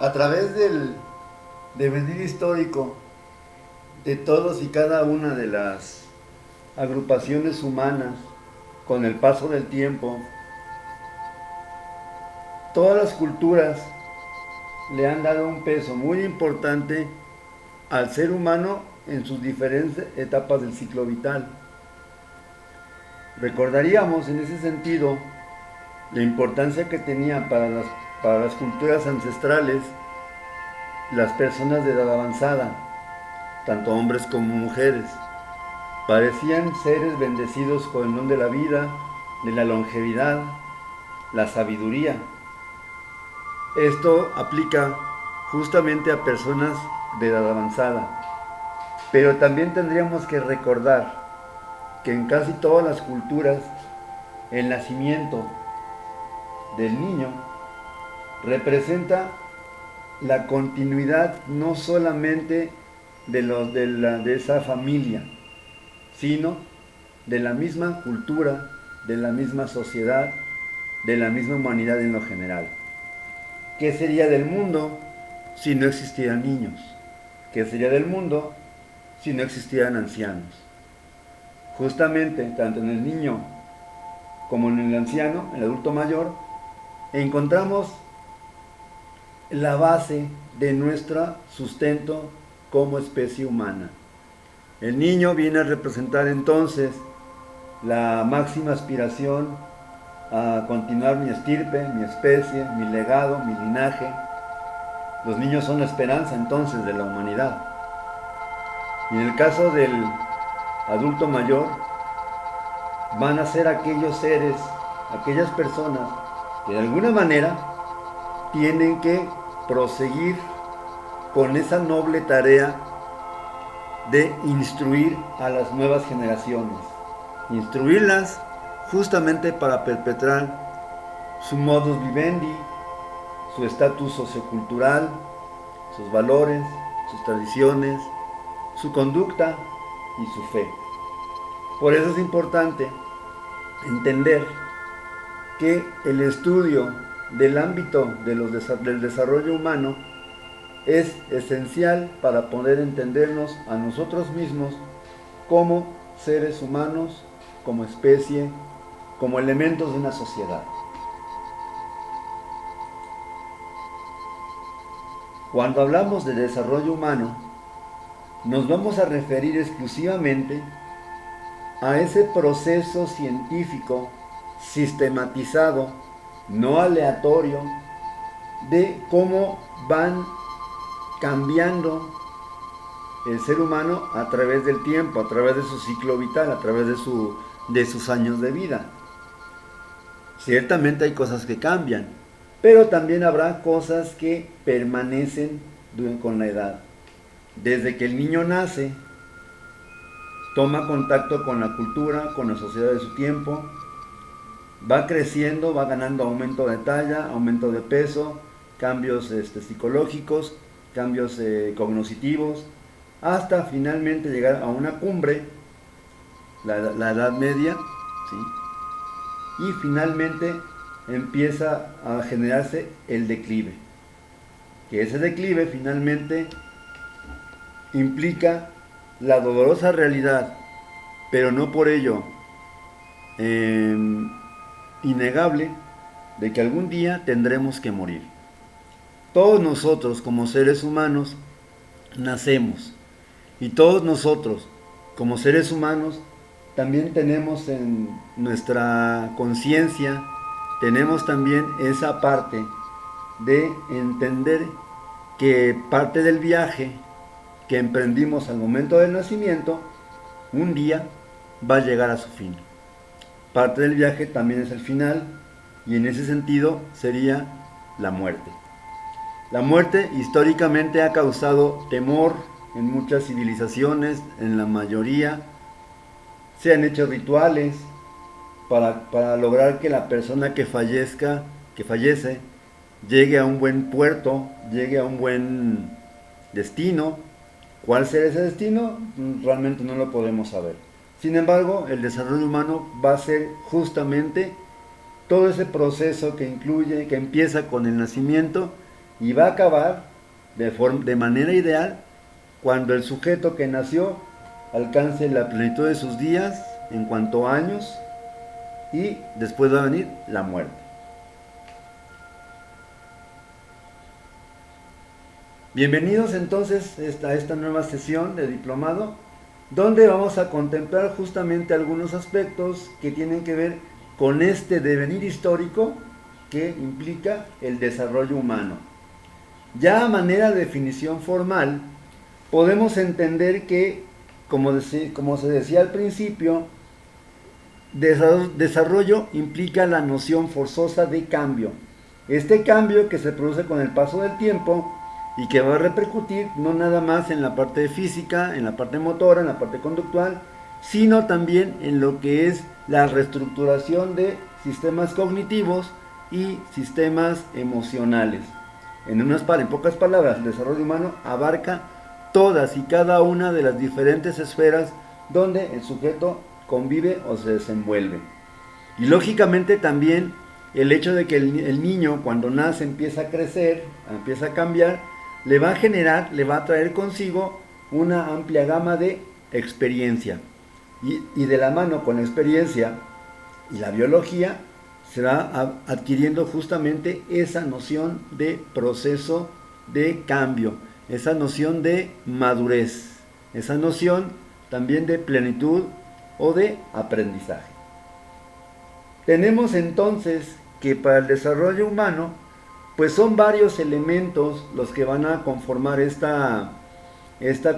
A través del devenir histórico de todos y cada una de las agrupaciones humanas, con el paso del tiempo, todas las culturas le han dado un peso muy importante al ser humano en sus diferentes etapas del ciclo vital. Recordaríamos en ese sentido la importancia que tenía para las culturas ancestrales las personas de edad avanzada, tanto hombres como mujeres. Parecían seres bendecidos con el don de la vida, de la longevidad, la sabiduría. Esto aplica justamente a personas de edad avanzada. Pero también tendríamos que recordar que en casi todas las culturas el nacimiento del niño representa la continuidad no solamente de esa familia, sino de la misma cultura, de la misma sociedad, de la misma humanidad en lo general. ¿Qué sería del mundo si no existieran niños? ¿Qué sería del mundo si no existieran ancianos? Justamente, tanto en el niño como en el anciano, el adulto mayor, encontramos la base de nuestro sustento como especie humana. El niño viene a representar entonces la máxima aspiración a continuar mi estirpe, mi especie, mi legado, mi linaje. Los niños son la esperanza entonces de la humanidad. Y en el caso del adulto mayor, van a ser aquellos seres, aquellas personas que de alguna manera tienen que proseguir con esa noble tarea de instruir a las nuevas generaciones. Instruirlas justamente para perpetrar su modus vivendi, su estatus sociocultural, sus valores, sus tradiciones, su conducta y su fe. Por eso es importante entender que el estudio del ámbito del desarrollo humano es esencial para poder entendernos a nosotros mismos como seres humanos, como especie, como elementos de una sociedad. Cuando hablamos de desarrollo humano, nos vamos a referir exclusivamente a ese proceso científico sistematizado, no aleatorio, de cómo van cambiando el ser humano a través del tiempo, a través de su ciclo vital, a través de sus años de vida. Ciertamente hay cosas que cambian, pero también habrá cosas que permanecen con la edad. Desde que el niño nace, toma contacto con la cultura, con la sociedad de su tiempo, va creciendo, va ganando aumento de talla, aumento de peso, cambios psicológicos, cambios cognitivos, hasta finalmente llegar a una cumbre, la Edad Media, ¿sí? Y finalmente empieza a generarse el declive, que ese declive finalmente implica la dolorosa realidad, pero no por ello innegable, de que algún día tendremos que morir. Todos nosotros como seres humanos nacemos, y todos nosotros como seres humanos también tenemos en nuestra conciencia, tenemos también esa parte de entender que parte del viaje que emprendimos al momento del nacimiento, un día va a llegar a su fin. Parte del viaje también es el final, y en ese sentido sería la muerte. La muerte históricamente ha causado temor en muchas civilizaciones, en la mayoría. Se han hecho rituales para lograr que la persona que fallece, llegue a un buen puerto, llegue a un buen destino. ¿Cuál será ese destino? Realmente no lo podemos saber. Sin embargo, el desarrollo humano va a ser justamente todo ese proceso que empieza con el nacimiento y va a acabar de manera ideal cuando el sujeto que nació alcance la plenitud de sus días en cuanto a años, y después va a venir la muerte. Bienvenidos entonces a esta nueva sesión de diplomado, donde vamos a contemplar justamente algunos aspectos que tienen que ver con este devenir histórico que implica el desarrollo humano. Ya a manera de definición formal, podemos entender que, como se decía al principio, desarrollo implica la noción forzosa de cambio. Este cambio que se produce con el paso del tiempo y que va a repercutir no nada más en la parte física, en la parte motora, en la parte conductual, sino también en lo que es la reestructuración de sistemas cognitivos y sistemas emocionales. En pocas palabras, el desarrollo humano abarca todas y cada una de las diferentes esferas donde el sujeto convive o se desenvuelve. Y lógicamente también el hecho de que el niño cuando nace empieza a crecer, empieza a cambiar, le va a traer consigo una amplia gama de experiencia. Y de la mano con la experiencia y la biología se va adquiriendo justamente esa noción de proceso de cambio, esa noción de madurez, esa noción también de plenitud o de aprendizaje. Tenemos entonces que para el desarrollo humano, pues son varios elementos los que van a conformar esta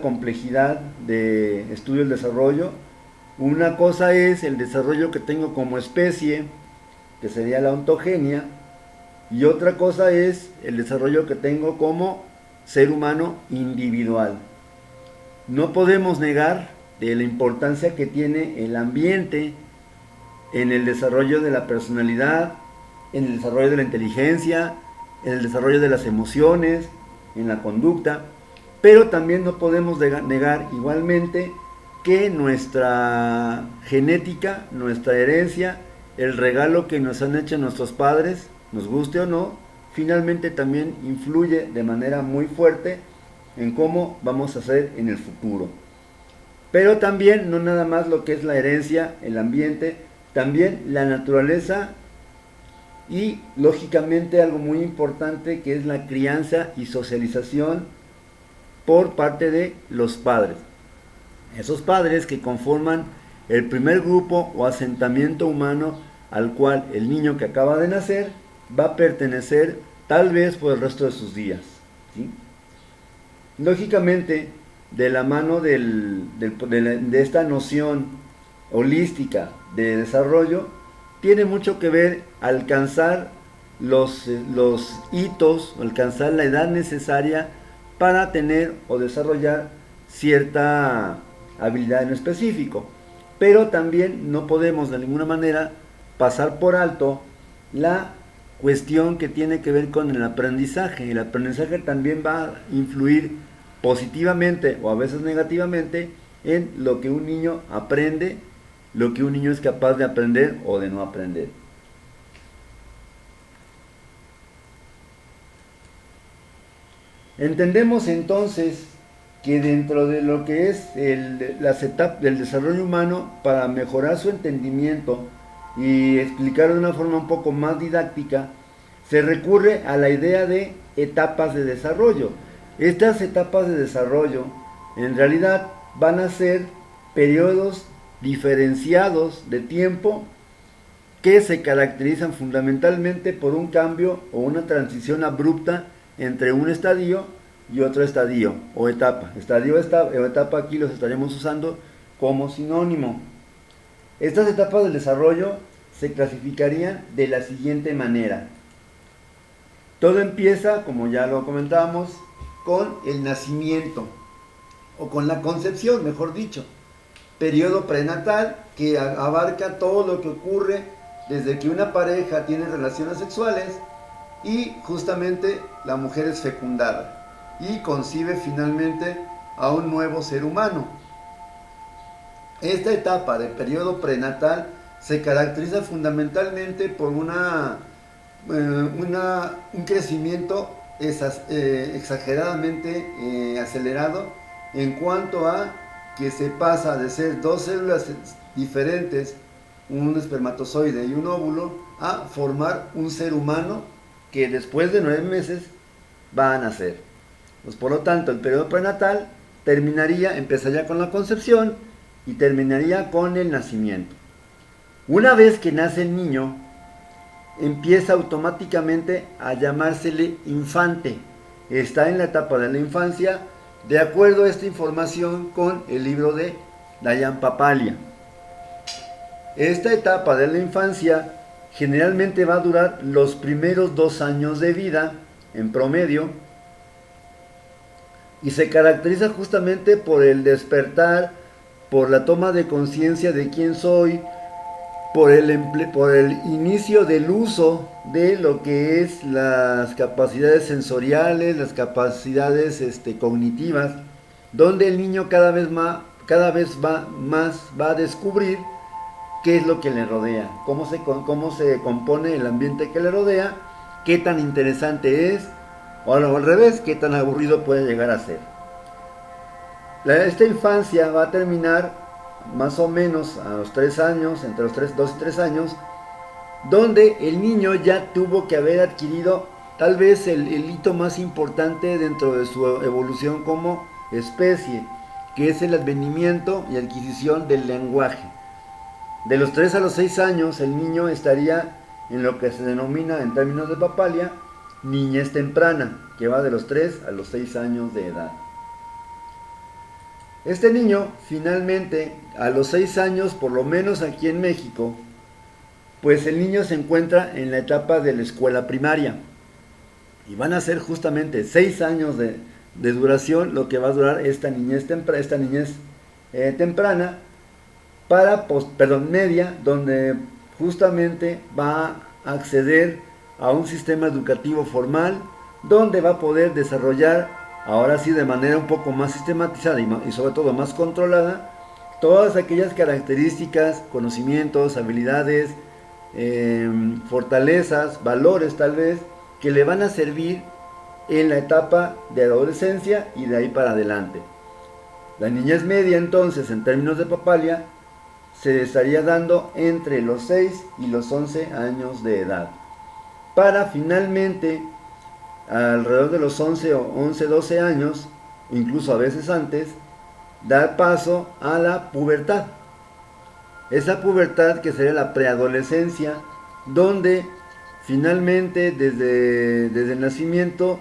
complejidad de estudio del desarrollo. Una cosa es el desarrollo que tengo como especie, que sería la ontogenia, y otra cosa es el desarrollo que tengo como ser humano individual. No podemos negar de la importancia que tiene el ambiente en el desarrollo de la personalidad, en el desarrollo de la inteligencia, en el desarrollo de las emociones, en la conducta, pero también no podemos negar igualmente que nuestra genética, nuestra herencia, el regalo que nos han hecho nuestros padres, nos guste o no, finalmente también influye de manera muy fuerte en cómo vamos a ser en el futuro. Pero también no nada más lo que es la herencia, el ambiente, también la naturaleza y lógicamente algo muy importante que es la crianza y socialización por parte de los padres. Esos padres que conforman el primer grupo o asentamiento humano al cual el niño que acaba de nacer va a pertenecer tal vez por el resto de sus días, ¿sí? Lógicamente, de la mano de esta noción holística de desarrollo, tiene mucho que ver alcanzar los hitos, alcanzar la edad necesaria para tener o desarrollar cierta habilidad en específico. Pero también no podemos de ninguna manera pasar por alto la cuestión que tiene que ver con el aprendizaje. El aprendizaje también va a influir positivamente o a veces negativamente en lo que un niño aprende, lo que un niño es capaz de aprender o de no aprender. Entendemos entonces que dentro de lo que es las etapas del desarrollo humano, para mejorar su entendimiento y explicar de una forma un poco más didáctica, se recurre a la idea de etapas de desarrollo. Estas etapas de desarrollo en realidad van a ser periodos diferenciados de tiempo que se caracterizan fundamentalmente por un cambio o una transición abrupta entre un estadio y otro estadio o etapa. Estadio o etapa aquí los estaremos usando como sinónimo. Estas etapas del desarrollo se clasificarían de la siguiente manera. Todo empieza, como ya lo comentábamos, con el nacimiento, o con la concepción, mejor dicho. Periodo prenatal, que abarca todo lo que ocurre desde que una pareja tiene relaciones sexuales y justamente la mujer es fecundada y concibe finalmente a un nuevo ser humano. Esta etapa de periodo prenatal se caracteriza fundamentalmente por un crecimiento exageradamente acelerado en cuanto a que se pasa de ser dos células diferentes, un espermatozoide y un óvulo, a formar un ser humano que después de 9 meses va a nacer. Pues por lo tanto, el periodo prenatal empezaría con la concepción y terminaría con el nacimiento. Una vez que nace el niño, empieza automáticamente a llamársele infante. Está en la etapa de la infancia, de acuerdo a esta información con el libro de Dayan Papalia. Esta etapa de la infancia generalmente va a durar los primeros 2 años de vida, en promedio, y se caracteriza justamente por el despertar, por la toma de conciencia de quién soy, por el inicio del uso de lo que es las capacidades sensoriales, las capacidades cognitivas, donde el niño cada vez más va a descubrir qué es lo que le rodea, cómo se compone el ambiente que le rodea, qué tan interesante es, o al revés, qué tan aburrido puede llegar a ser. Esta infancia va a terminar más o menos a los 3 años, entre los 2 y 3 años, donde el niño ya tuvo que haber adquirido tal vez el hito más importante dentro de su evolución como especie, que es el advenimiento y adquisición del lenguaje. De los 3 a los 6 años el niño estaría en lo que se denomina en términos de Papalia niñez temprana, que va de los 3 a los 6 años de edad. Este niño finalmente a los 6 años, por lo menos aquí en México, pues el niño se encuentra en la etapa de la escuela primaria y van a ser justamente 6 años de duración lo que va a durar esta niñez temprana media, donde justamente va a acceder a un sistema educativo formal donde va a poder desarrollar, ahora sí de manera un poco más sistematizada y sobre todo más controlada, todas aquellas características, conocimientos, habilidades, fortalezas, valores tal vez, que le van a servir en la etapa de adolescencia y de ahí para adelante. La niñez media entonces, en términos de Papalia, se estaría dando entre los 6 y los 11 años de edad, para finalmente alrededor de los 12 años, incluso a veces antes, dar paso a la pubertad. Esa pubertad que sería la preadolescencia, donde finalmente desde el nacimiento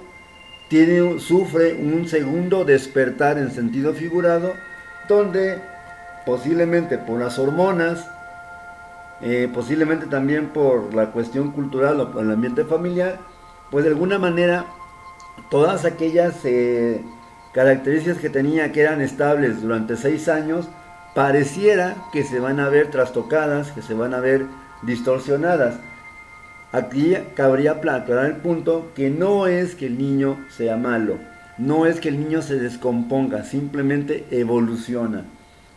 sufre un segundo despertar en sentido figurado, donde posiblemente por las hormonas, posiblemente también por la cuestión cultural o por el ambiente familiar, pues de alguna manera todas aquellas características que tenía, que eran estables durante 6 años, pareciera que se van a ver trastocadas, que se van a ver distorsionadas. Aquí cabría aclarar el punto que no es que el niño sea malo, no es que el niño se descomponga, simplemente evoluciona.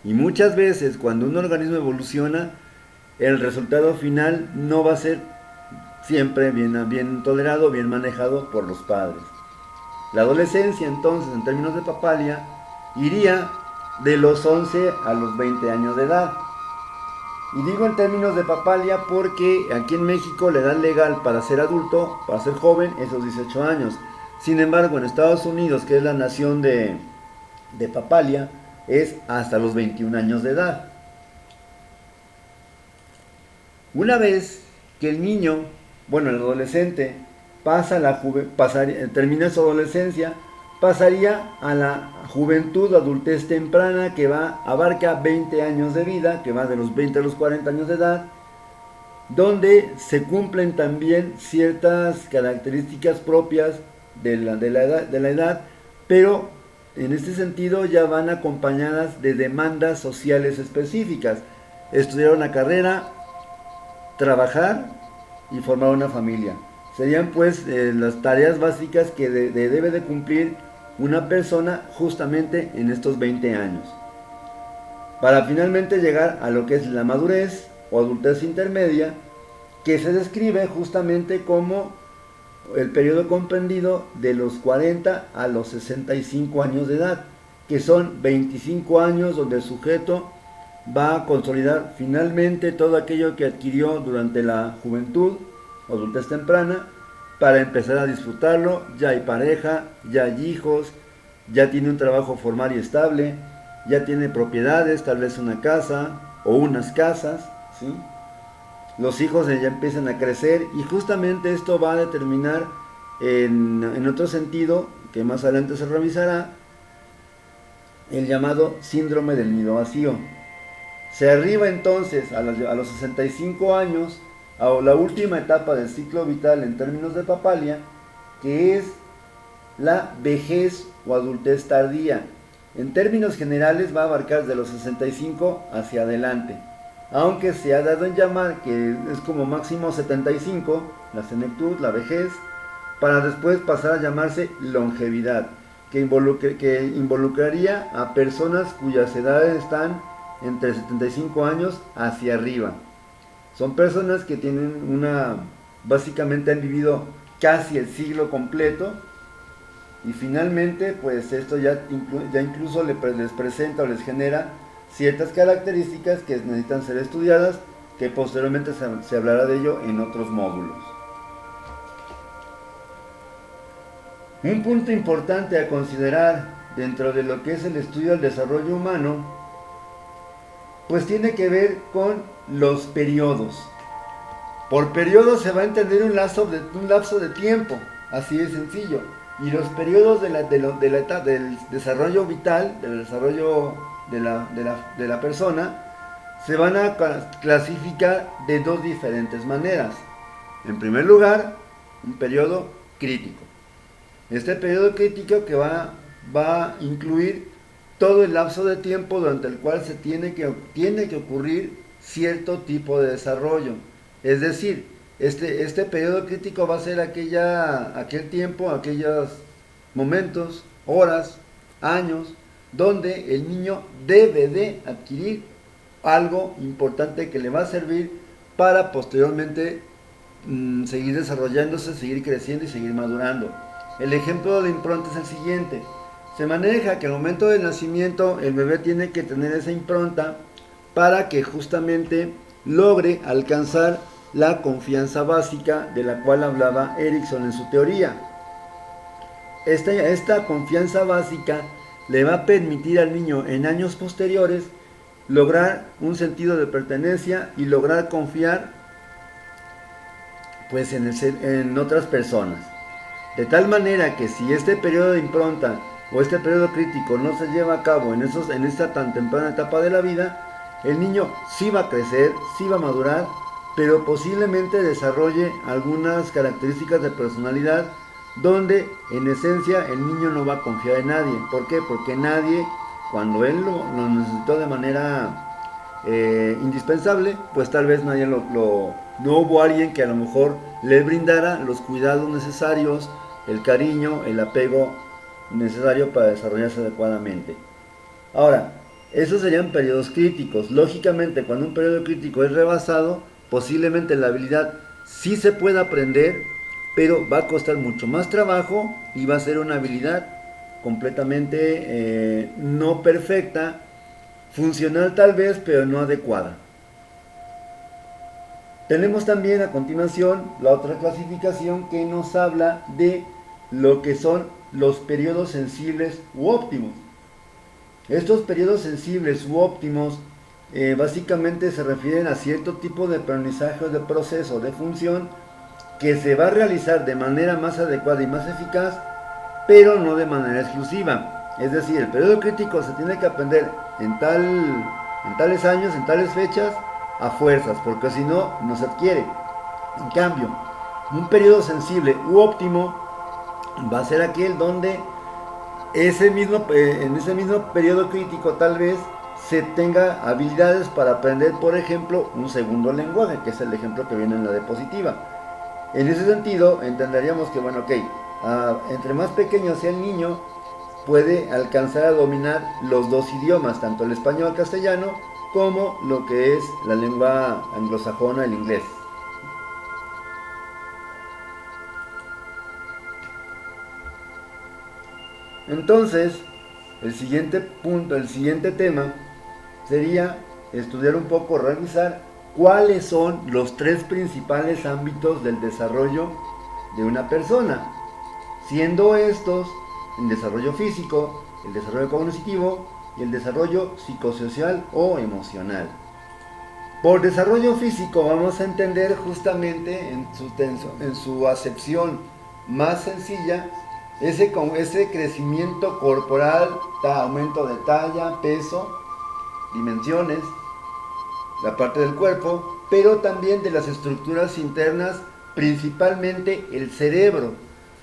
Y muchas veces cuando un organismo evoluciona, el resultado final no va a ser siempre bien tolerado, bien manejado por los padres. La adolescencia entonces, en términos de Papalia, iría de los 11 a los 20 años de edad. Y digo en términos de Papalia porque aquí en México la edad legal para ser adulto, para ser joven, es los 18 años. Sin embargo, en Estados Unidos, que es la nación de Papalia, es hasta los 21 años de edad. Una vez que el niño, el adolescente, termina su adolescencia, pasaría a la juventud, adultez temprana, que abarca 20 años de vida, que va de los 20 a los 40 años de edad, donde se cumplen también ciertas características propias de la edad, pero en este sentido ya van acompañadas de demandas sociales específicas: estudiar una carrera, trabajar y formar una familia. Serían pues las tareas básicas que debe de cumplir una persona justamente en estos 20 años, para finalmente llegar a lo que es la madurez o adultez intermedia, que se describe justamente como el periodo comprendido de los 40 a los 65 años de edad, que son 25 años donde el sujeto va a consolidar finalmente todo aquello que adquirió durante la juventud o adultez temprana para empezar a disfrutarlo. Ya hay pareja, ya hay hijos, ya tiene un trabajo formal y estable, ya tiene propiedades, tal vez una casa o unas casas, ¿sí? Los hijos ya empiezan a crecer y justamente esto va a determinar en otro sentido, que más adelante se revisará, el llamado síndrome del nido vacío. Se arriba entonces a los 65 años, a la última etapa del ciclo vital en términos de Papalia, que es la vejez o adultez tardía. En términos generales va a abarcar de los 65 hacia adelante, aunque se ha dado en llamar que es como máximo 75, la senectud, la vejez, para después pasar a llamarse longevidad, que involucraría a personas cuyas edades están entre 75 años hacia arriba. Son personas que tienen básicamente han vivido casi el siglo completo y finalmente pues esto ya incluso les presenta o les genera ciertas características que necesitan ser estudiadas, que posteriormente se hablará de ello en otros módulos. Un punto importante a considerar dentro de lo que es el estudio del desarrollo humano, pues tiene que ver con los periodos. Por periodo se va a entender un lapso de tiempo, así de sencillo. Y los periodos de la etapa del desarrollo vital, del desarrollo de la persona, se van a clasificar de dos diferentes maneras. En primer lugar, un periodo crítico. Este periodo crítico que va a incluir todo el lapso de tiempo durante el cual se tiene que ocurrir cierto tipo de desarrollo. Es decir, este periodo crítico va a ser aquel tiempo, aquellos momentos, horas, años, donde el niño debe de adquirir algo importante que le va a servir para posteriormente seguir desarrollándose, seguir creciendo y seguir madurando. El ejemplo de la impronta es el siguiente. Se maneja que al momento del nacimiento el bebé tiene que tener esa impronta para que justamente logre alcanzar la confianza básica de la cual hablaba Erikson en su teoría. Esta confianza básica le va a permitir al niño en años posteriores lograr un sentido de pertenencia y lograr confiar pues en otras personas. De tal manera que si este periodo de impronta o este periodo crítico no se lleva a cabo en esta tan temprana etapa de la vida, el niño sí va a crecer, sí va a madurar, pero posiblemente desarrolle algunas características de personalidad donde en esencia el niño no va a confiar en nadie. ¿Por qué? Porque nadie, cuando él lo necesitó de manera indispensable, pues tal vez no hubo alguien que a lo mejor le brindara los cuidados necesarios, el cariño, el apego necesario para desarrollarse adecuadamente. Ahora, esos serían periodos críticos. Lógicamente, cuando un periodo crítico es rebasado, posiblemente la habilidad sí se pueda aprender, pero va a costar mucho más trabajo y va a ser una habilidad completamente no perfecta, funcional tal vez, pero no adecuada. Tenemos también a continuación la otra clasificación que nos habla de lo que son los periodos sensibles u óptimos. Estos periodos sensibles u óptimos básicamente se refieren a cierto tipo de aprendizaje o de proceso de función que se va a realizar de manera más adecuada y más eficaz, pero no de manera exclusiva. Es decir, el periodo crítico se tiene que aprender en tales años, en tales fechas, a fuerzas, porque si no, no se adquiere. En cambio, un periodo sensible u óptimo va a ser aquel donde en ese mismo periodo crítico tal vez se tenga habilidades para aprender, por ejemplo, un segundo lenguaje, que es el ejemplo que viene en la diapositiva. En ese sentido, entenderíamos que, entre más pequeño sea el niño, puede alcanzar a dominar los dos idiomas, tanto el español castellano como lo que es la lengua anglosajona, el inglés. Entonces, el siguiente punto, el siguiente tema sería estudiar un poco, revisar cuáles son los tres principales ámbitos del desarrollo de una persona, siendo estos el desarrollo físico, el desarrollo cognitivo y el desarrollo psicosocial o emocional. Por desarrollo físico vamos a entender justamente en su acepción más sencilla ese crecimiento corporal, aumento de talla, peso, dimensiones, la parte del cuerpo, pero también de las estructuras internas, principalmente el cerebro,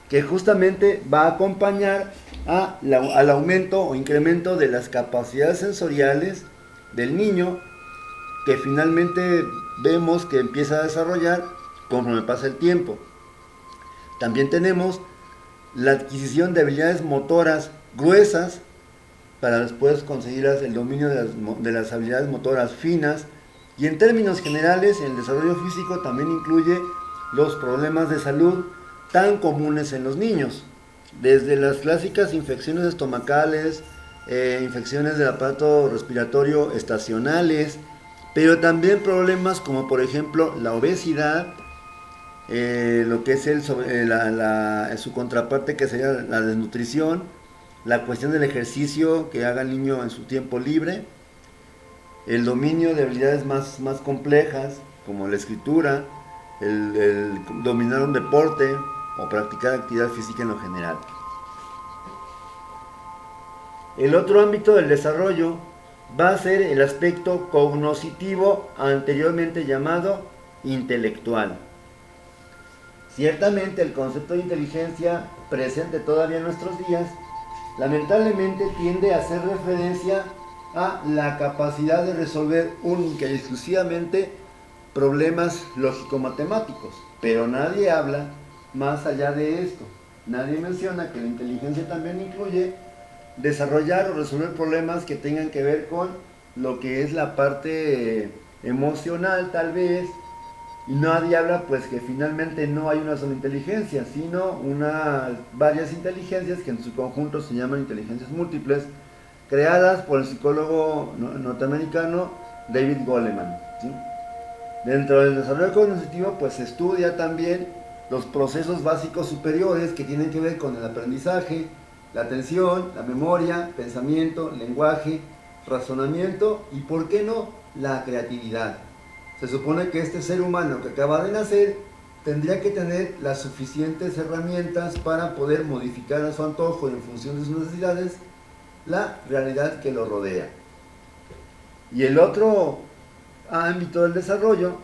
que justamente va a acompañar al aumento o incremento de las capacidades sensoriales del niño, que finalmente vemos que empieza a desarrollar conforme pasa el tiempo. También tenemos la adquisición de habilidades motoras gruesas para después conseguir el dominio de las habilidades motoras finas, y en términos generales el desarrollo físico también incluye los problemas de salud tan comunes en los niños, desde las clásicas infecciones estomacales, infecciones del aparato respiratorio estacionales, pero también problemas como por ejemplo la obesidad, lo que es su contraparte, que sería la desnutrición, la cuestión del ejercicio que haga el niño en su tiempo libre, el dominio de habilidades más complejas como la escritura, el dominar un deporte o practicar actividad física en lo general. El otro ámbito del desarrollo va a ser el aspecto cognoscitivo, anteriormente llamado intelectual. Ciertamente el concepto de inteligencia, presente todavía en nuestros días, lamentablemente tiende a hacer referencia a la capacidad de resolver única y exclusivamente problemas lógico-matemáticos, pero nadie habla más allá de esto. Nadie menciona que la inteligencia también incluye desarrollar o resolver problemas que tengan que ver con lo que es la parte emocional, tal vez, y nadie habla pues que finalmente no hay una sola inteligencia, sino varias inteligencias que en su conjunto se llaman inteligencias múltiples, creadas por el psicólogo norteamericano David Goleman, ¿sí? Dentro del desarrollo cognitivo pues se estudia también los procesos básicos superiores que tienen que ver con el aprendizaje, la atención, la memoria, pensamiento, lenguaje, razonamiento y, ¿por qué no?, la creatividad. Se supone que este ser humano que acaba de nacer tendría que tener las suficientes herramientas para poder modificar a su antojo y en función de sus necesidades la realidad que lo rodea. Y el otro ámbito del desarrollo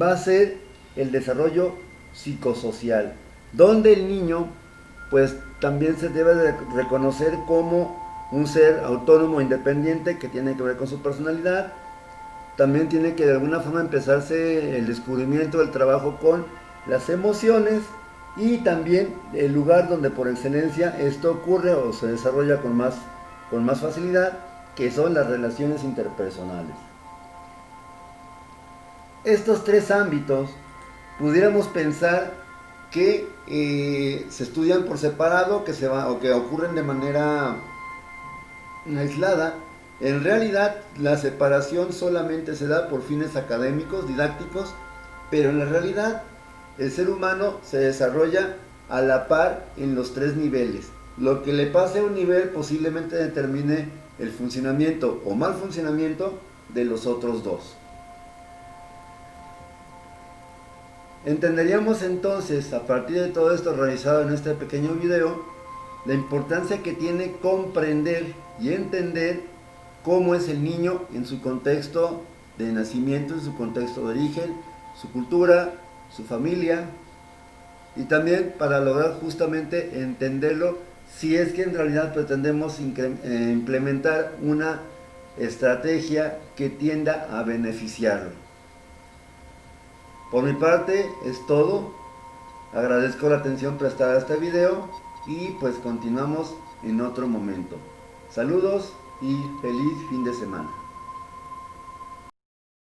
va a ser el desarrollo psicosocial, donde el niño pues también se debe de reconocer como un ser autónomo e independiente que tiene que ver con su personalidad. También tiene que de alguna forma empezarse el descubrimiento del trabajo con las emociones, y también el lugar donde por excelencia esto ocurre o se desarrolla con más facilidad, que son las relaciones interpersonales. Estos tres ámbitos pudiéramos pensar que se estudian por separado, o que ocurren de manera aislada. En realidad la separación solamente se da por fines académicos, didácticos, pero en la realidad el ser humano se desarrolla a la par en los tres niveles. Lo que le pase a un nivel posiblemente determine el funcionamiento o mal funcionamiento de los otros dos. Entenderíamos entonces, a partir de todo esto realizado en este pequeño video, la importancia que tiene comprender y entender cómo es el niño en su contexto de nacimiento, en su contexto de origen, su cultura, su familia, y también para lograr justamente entenderlo si es que en realidad pretendemos implementar una estrategia que tienda a beneficiarlo. Por mi parte es todo. Agradezco la atención prestada a este video y pues continuamos en otro momento. Saludos y feliz fin de semana.